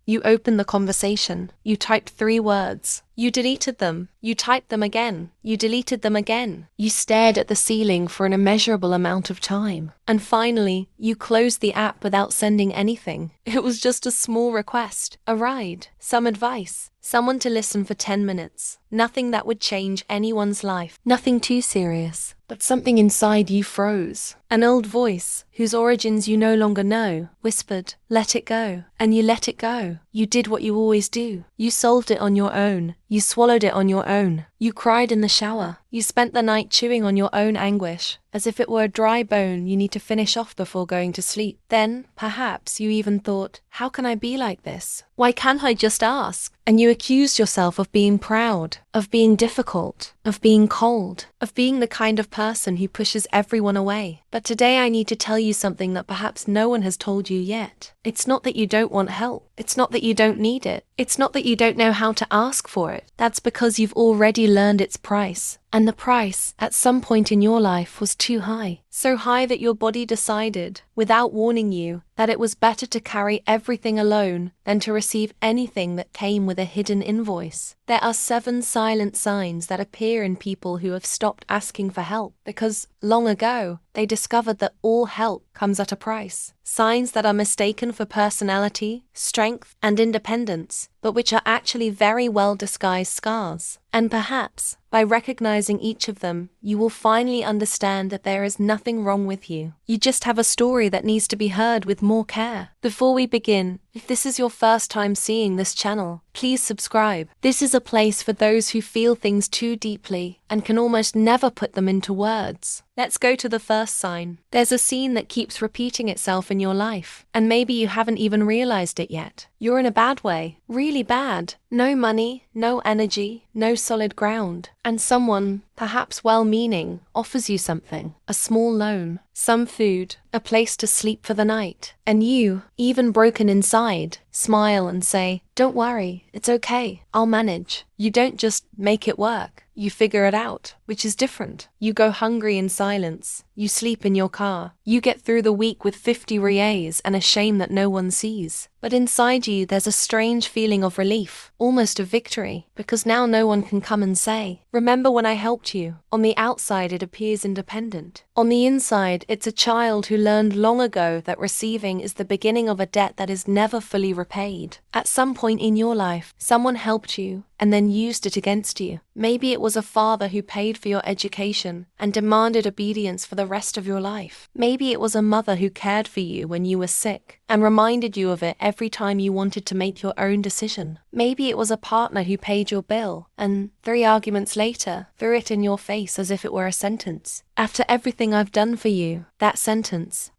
You opened the conversation. You typed 3 words. You deleted them. You typed them again. You deleted them again. You stared at the ceiling for an immeasurable amount of time. And finally, you closed the app without sending anything. It was just a small request, a ride, some advice, someone to listen for 10 minutes. Nothing that would change anyone's life. Nothing too serious. But something inside you froze. An old voice, whose origins you no longer know, whispered, "Let it go." And you let it go. You did what you always do. You solved it on your own. You swallowed it on your own. You cried in the shower. You spent the night chewing on your own anguish, as if it were a dry bone you need to finish off before going to sleep. Then, perhaps, you even thought, how can I be like this? Why can't I just ask? And you accused yourself of being proud, of being difficult, of being cold, of being the kind of person who pushes everyone away. But today I need to tell you something that perhaps no one has told you yet. It's not that you don't want help. It's not that you don't need it. It's not that you don't know how to ask for it. That's because you've already learned its price. And the price, at some point in your life, was too high. So high that your body decided, without warning you, that it was better to carry everything alone than to receive anything that came with a hidden invoice. There are 7 silent signs that appear in people who have stopped asking for help because, long ago, they discovered that all help comes at a price. Signs that are mistaken for personality, strength, and independence, but which are actually very well disguised scars. And perhaps, by recognizing each of them, you will finally understand that there is nothing wrong with you. You just have a story that needs to be heard with more care. Before we begin, if this is your first time seeing this channel, please subscribe. This is a place for those who feel things too deeply and can almost never put them into words. Let's go to the first sign. There's a scene that keeps repeating itself in your life, and maybe you haven't even realized it yet. You're in a bad way, really bad. No money, no energy, no solid ground. And someone, perhaps well-meaning, offers you something, a small loan, some food, a place to sleep for the night. And you, even broken inside, smile and say, "Don't worry, it's okay, I'll manage." You don't just make it work. You figure it out, which is different. You go hungry in silence. You sleep in your car. You get through the week with 50 reais and a shame that no one sees. But inside you, there's a strange feeling of relief, almost a victory, because now no one can come and say, "Remember when I helped you?" On the outside, it appears independent. On the inside, it's a child who learned long ago that receiving is the beginning of a debt that is never fully repaid. At some point in your life, someone helped you and then used it against you. Maybe it was a father who paid for your education and demanded obedience for the rest of your life. Maybe it was a mother who cared for you when you were sick and reminded you of it every time you wanted to make your own decision. Maybe it was a partner who paid your bill and, 3 arguments later, threw it in your face as if it were a sentence. After everything I've done for you, that sentence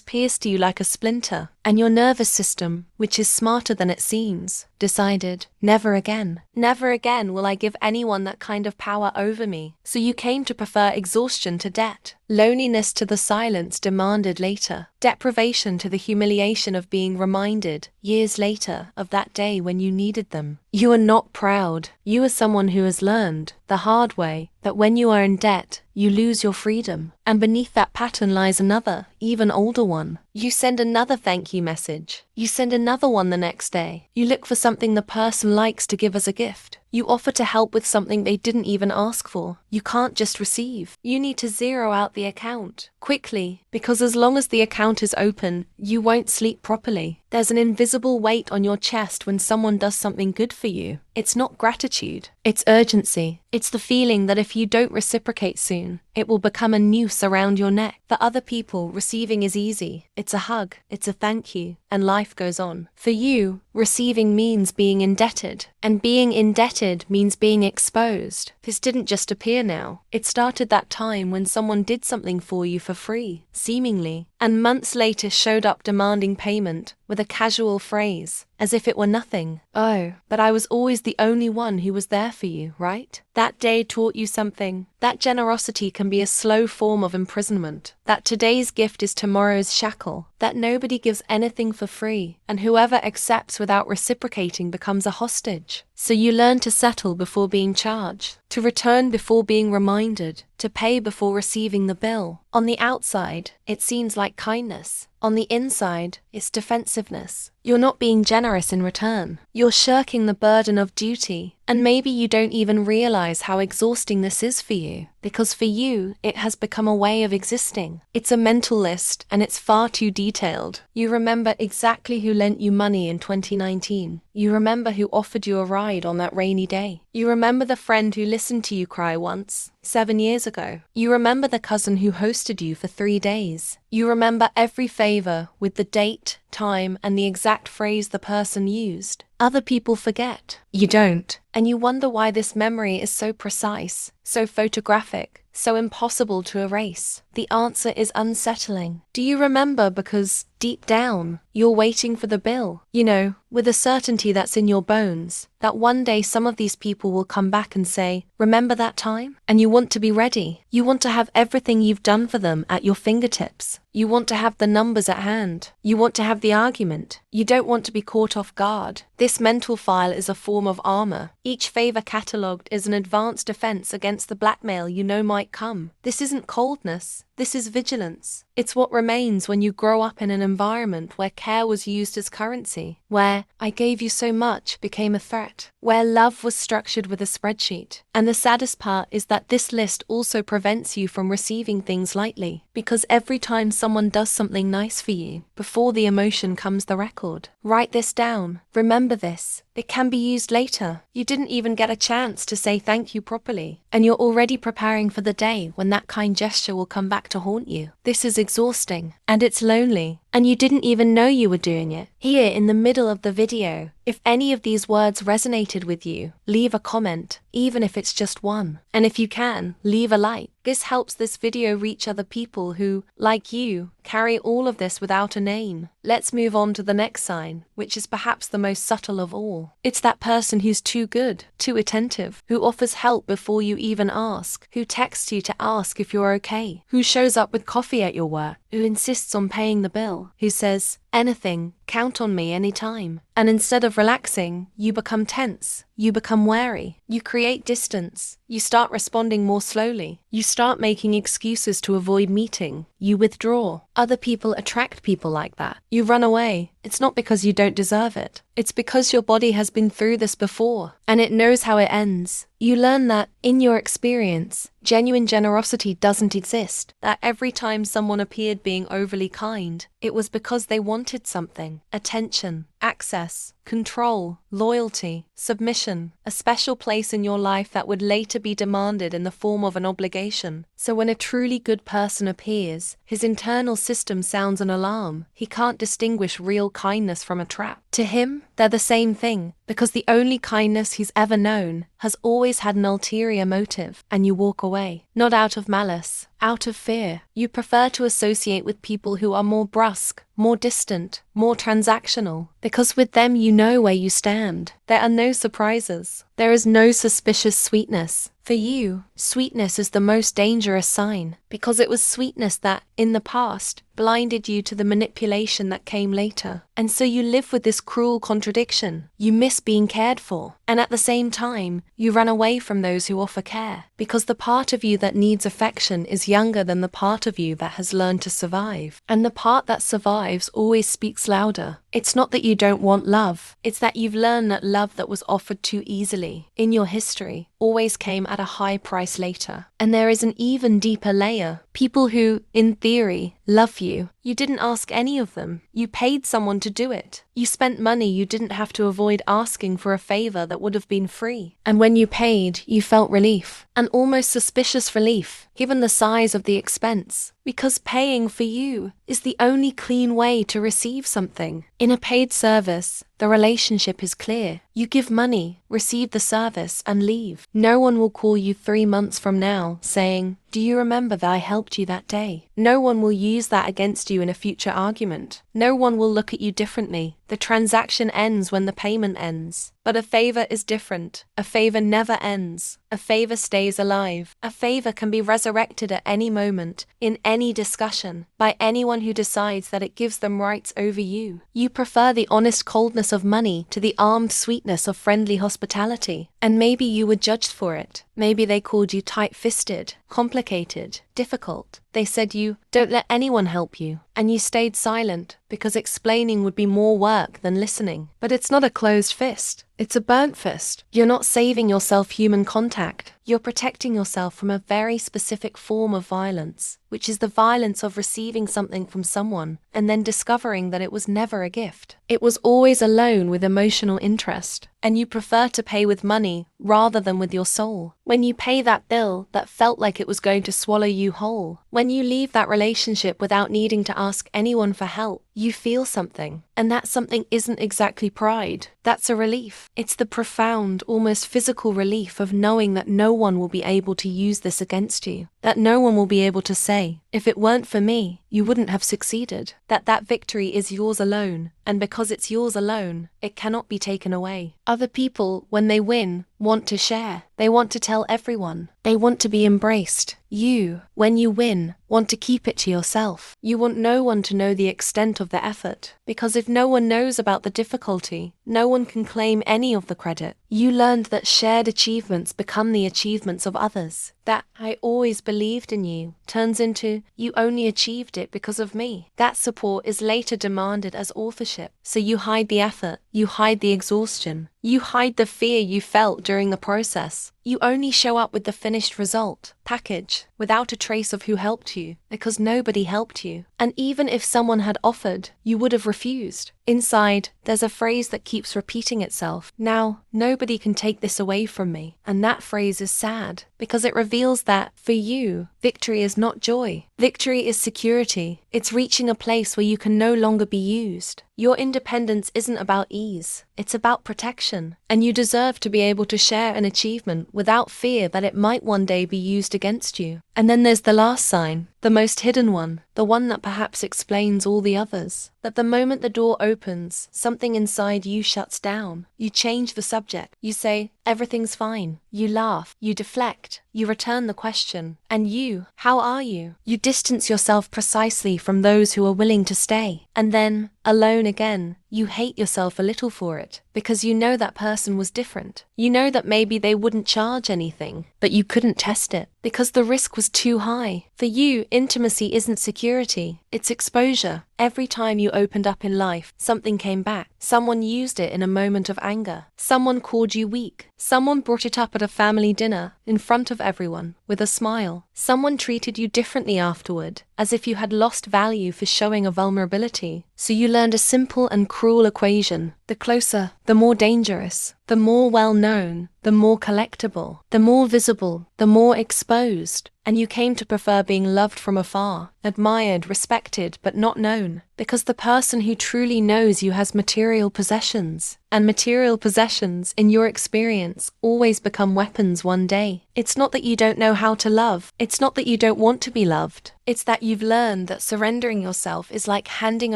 pierced you like a splinter, and your nervous system, which is smarter than it seems, decided, never again. Never again will I give anyone that kind of power over me. So you came to prefer exhaustion to debt, loneliness to the silence demanded later, deprivation to the humiliation of being reminded, years later, of that day when you needed them. You are not proud. You are someone who has learned, the hard way, that when you are in debt, you lose your freedom. And beneath that pattern lies another, even older one. You send another thank you message. You send another one the next day. You look for something the person likes to give as a gift. You offer to help with something they didn't even ask for. You can't just receive. You need to zero out the account quickly, because as long as the account is open, you won't sleep properly. There's an invisible weight on your chest when someone does something good for you. It's not gratitude. It's urgency. It's the feeling that if you don't reciprocate soon, it will become a noose around your neck. For other people, receiving is easy. It's a hug, it's a thank you, and life goes on. For you, receiving means being indebted, and being indebted means being exposed. This didn't just appear now. It started that time when someone did something for you for free, seemingly, and months later showed up demanding payment with a casual phrase, as if it were nothing. "Oh, but I was always the only one who was there for you, right?" That day taught you something. That generosity can be a slow form of imprisonment. That today's gift is tomorrow's shackle. That nobody gives anything for free, and whoever accepts without reciprocating becomes a hostage. So you learn to settle before being charged, to return before being reminded, to pay before receiving the bill. On the outside, it seems like kindness. On the inside, it's defensiveness. You're not being generous in return. You're shirking the burden of duty. And maybe you don't even realize how exhausting this is for you, because for you, it has become a way of existing. It's a mental list, and it's far too detailed. You remember exactly who lent you money in 2019. You remember who offered you a ride on that rainy day. You remember the friend who listened to you cry once, 7 years ago. You remember the cousin who hosted you for 3 days. You remember every favor with the date, time, and the exact phrase the person used. Other people forget. You don't. And you wonder why this memory is so precise, so photographic, so impossible to erase. The answer is unsettling. Do you remember because, deep down, you're waiting for the bill? You know, with a certainty that's in your bones, that one day some of these people will come back and say, "Remember that time?" And you want to be ready. You want to have everything you've done for them at your fingertips. You want to have the numbers at hand. You want to have the argument. You don't want to be caught off guard. This mental file is a form of armor. Each favor catalogued is an advanced defense against the blackmail you know might come. This isn't coldness. This is vigilance. It's what remains when you grow up in an environment where care was used as currency, where "I gave you so much" became a threat, where love was structured with a spreadsheet. And the saddest part is that this list also prevents you from receiving things lightly, because every time someone does something nice for you, before the emotion comes the record. Write this down. Remember this. It can be used later. You didn't even get a chance to say thank you properly, and you're already preparing for the day when that kind gesture will come back to haunt you. This is exhausting, and it's lonely, and you didn't even know you were doing it. Here in the middle of the video, if any of these words resonated with you, leave a comment, even if it's just one. And if you can, leave a like. This helps this video reach other people who, like you, carry all of this without a name. Let's move on to the next sign, which is perhaps the most subtle of all. It's that person who's too good, too attentive, who offers help before you even ask, who texts you to ask if you're okay, who shows up with coffee at your work, who insists on paying the bill, who says, "Anything, count on me anytime." And instead of relaxing, you become tense. You become wary. You create distance. You start responding more slowly. You start making excuses to avoid meeting. You withdraw. Other people attract people like that. You run away. It's not because you don't deserve it. It's because your body has been through this before, and it knows how it ends. You learn that, in your experience, genuine generosity doesn't exist. That every time someone appeared being overly kind, it was because they wanted something. Attention, access, control, loyalty, submission, a special place in your life that would later be demanded in the form of an obligation. So when a truly good person appears, his internal system sounds an alarm. He can't distinguish real kindness from a trap. To him, they're the same thing, because the only kindness he's ever known has always had an ulterior motive, and you walk away. Not out of malice, out of fear. You prefer to associate with people who are more brusque, more distant, more transactional, because with them you know where you stand. There are no surprises. There is no suspicious sweetness. For you, sweetness is the most dangerous sign, because it was sweetness that, in the past, blinded you to the manipulation that came later. And so you live with this cruel contradiction. You miss being cared for, and at the same time, you run away from those who offer care, because the part of you that needs affection is younger than the part of you that has learned to survive. And the part that survives always speaks louder. It's not that you don't want love, it's that you've learned that love that was offered too easily, in your history, always came at a high price later. And there is an even deeper layer. People who, in theory, love you. You didn't ask any of them. You paid someone to do it. You spent money you didn't have to avoid asking for a favor that would have been free. And when you paid, you felt relief. An almost suspicious relief, given the size of the expense. Because paying for you is the only clean way to receive something. In a paid service, the relationship is clear. You give money, receive the service, and leave. No one will call you 3 months from now saying, "Do you remember that I helped you that day?" No one will use that against you in a future argument. No one will look at you differently. The transaction ends when the payment ends. But a favor is different. A favor never ends. A favor stays alive. A favor can be resurrected at any moment, in any discussion, by anyone who decides that it gives them rights over you. You prefer the honest coldness of money to the armed sweetness of friendly hospitality. And maybe you were judged for it. Maybe they called you tight-fisted, complicated, difficult. They said you don't let anyone help you, and you stayed silent because explaining would be more work than listening. But it's not a closed fist. It's a burnt fist. You're not saving yourself human contact. You're protecting yourself from a very specific form of violence, which is the violence of receiving something from someone and then discovering that it was never a gift. It was always a loan with emotional interest, and you prefer to pay with money rather than with your soul. When you pay that bill that felt like it was going to swallow you whole, when you leave that relationship without needing to ask anyone for help, you feel something. And that something isn't exactly pride. That's a relief. It's the profound, almost physical relief of knowing that no one will be able to use this against you. That no one will be able to say, if it weren't for me, you wouldn't have succeeded. That victory is yours alone. And because it's yours alone, it cannot be taken away. Other people, when they win, want to share. They want to tell everyone. They want to be embraced. You, when you win, want to keep it to yourself. You want no one to know the extent of the effort. Because if no one knows about the difficulty, no one can claim any of the credit. You learned that shared achievements become the achievements of others. That I always believed in you turns into you only achieved it because of me. That support is later demanded as authorship. So you hide the effort, you hide the exhaustion, you hide the fear you felt during the process. You only show up with the finished result, package, without a trace of who helped you, because nobody helped you. And even if someone had offered, you would have refused. Inside, there's a phrase that keeps repeating itself. Now, nobody can take this away from me. And that phrase is sad, because it reveals that, for you, victory is not joy. Victory is security. It's reaching a place where you can no longer be used. Your independence isn't about ease. It's about protection. And you deserve to be able to share an achievement without fear that it might one day be used against you. And then there's the last sign, the most hidden one, the one that perhaps explains all the others. That the moment the door opens, something inside you shuts down. You change the subject. You say, everything's fine. You laugh. You deflect. You return the question. And you, how are you? You distance yourself precisely from those who are willing to stay. And then, alone again, you hate yourself a little for it, because you know that person was different. You know that maybe they wouldn't charge anything, but you couldn't test it, because the risk was too high. For you, intimacy isn't security, it's exposure. Every time you opened up in life, something came back. Someone used it in a moment of anger. Someone called you weak. Someone brought it up at a family dinner, in front of everyone, with a smile. Someone treated you differently afterward, as if you had lost value for showing a vulnerability. So you learned a simple and cruel equation. The closer, the more dangerous. The more well-known, the more collectible. The more visible, the more exposed. And you came to prefer being loved from afar, admired, respected, but not known. Because the person who truly knows you has material possessions. And material possessions, in your experience, always become weapons one day. It's not that you don't know how to love. It's not that you don't want to be loved. It's that you've learned that surrendering yourself is like handing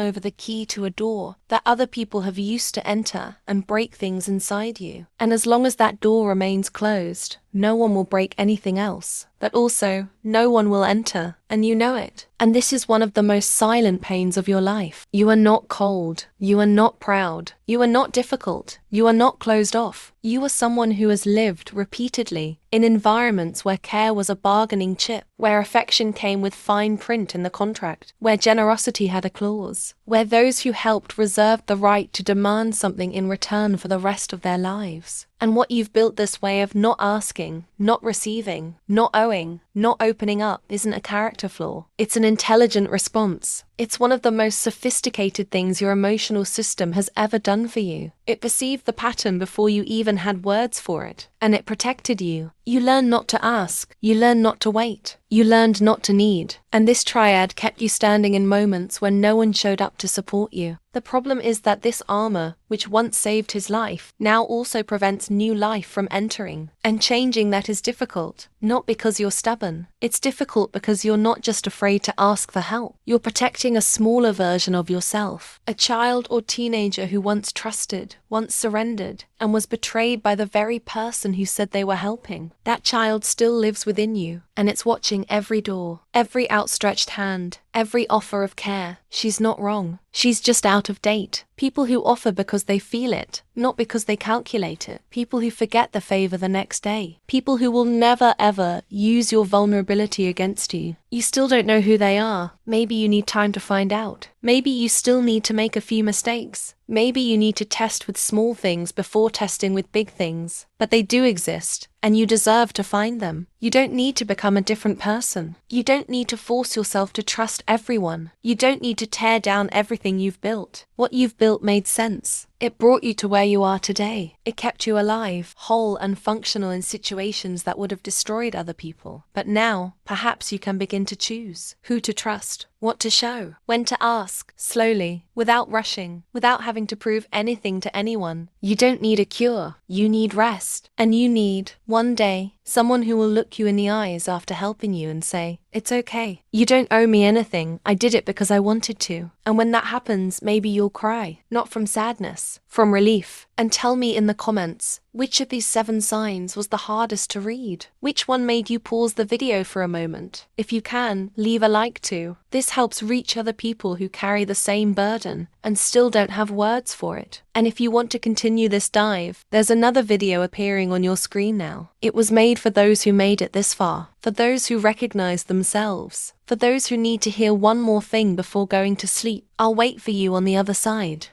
over the key to a door that other people have used to enter and break things inside you. And as long as that door remains closed, no one will break anything else. But also, no one will enter, and you know it. And this is one of the most silent pains of your life. You are not cold. You are not proud. You are not difficult. You are not closed off. You are someone who has lived repeatedly in environments where care was a bargaining chip, where affection came with fine print in the contract, where generosity had a clause, where those who helped reserved the right to demand something in return for the rest of their lives. And what you've built this way of not asking, not receiving, not owing, not opening up isn't a character flaw. It's an intelligent response. It's one of the most sophisticated things your emotional system has ever done for you. It perceived the pattern before you even had words for it, and it protected you. You learned not to ask. You learned not to wait. You learned not to need. And this triad kept you standing in moments when no one showed up to support you. The problem is that this armor, which once saved his life, now also prevents new life from entering. And changing that is difficult, not because you're stubborn. It's difficult because you're not just afraid to ask for help. You're protecting a smaller version of yourself. A child or teenager who once trusted, once surrendered, and was betrayed by the very person who said they were helping. That child still lives within you, and it's watching every door, every outstretched hand, every offer of care. She's not wrong. She's just out of date. People who offer because they feel it, not because they calculate it. People who forget the favor the next day. People who will never ever use your vulnerability against you. You still don't know who they are. Maybe you need time to find out. Maybe you still need to make a few mistakes. Maybe you need to test with small things before testing with big things. But they do exist, and you deserve to find them. You don't need to become a different person. You don't need to force yourself to trust everyone. You don't need to tear down everything you've built. What you've built made sense. It brought you to where you are today. It kept you alive, whole and functional in situations that would have destroyed other people. But now, perhaps you can begin to choose who to trust, what to show, when to ask, slowly, without rushing, without having to prove anything to anyone. You don't need a cure. You need rest. And you need, one day, someone who will look you in the eyes after helping you and say, "It's okay. You don't owe me anything. I did it because I wanted to." And when that happens, maybe you'll cry, not from sadness, from relief. And tell me in the comments, which of these 7 signs was the hardest to read? Which one made you pause the video for a moment? If you can, leave a like too. This helps reach other people who carry the same burden and still don't have words for it. And if you want to continue this dive, there's another video appearing on your screen now. It was made for those who made it this far, for those who recognize themselves, for those who need to hear one more thing before going to sleep. I'll wait for you on the other side.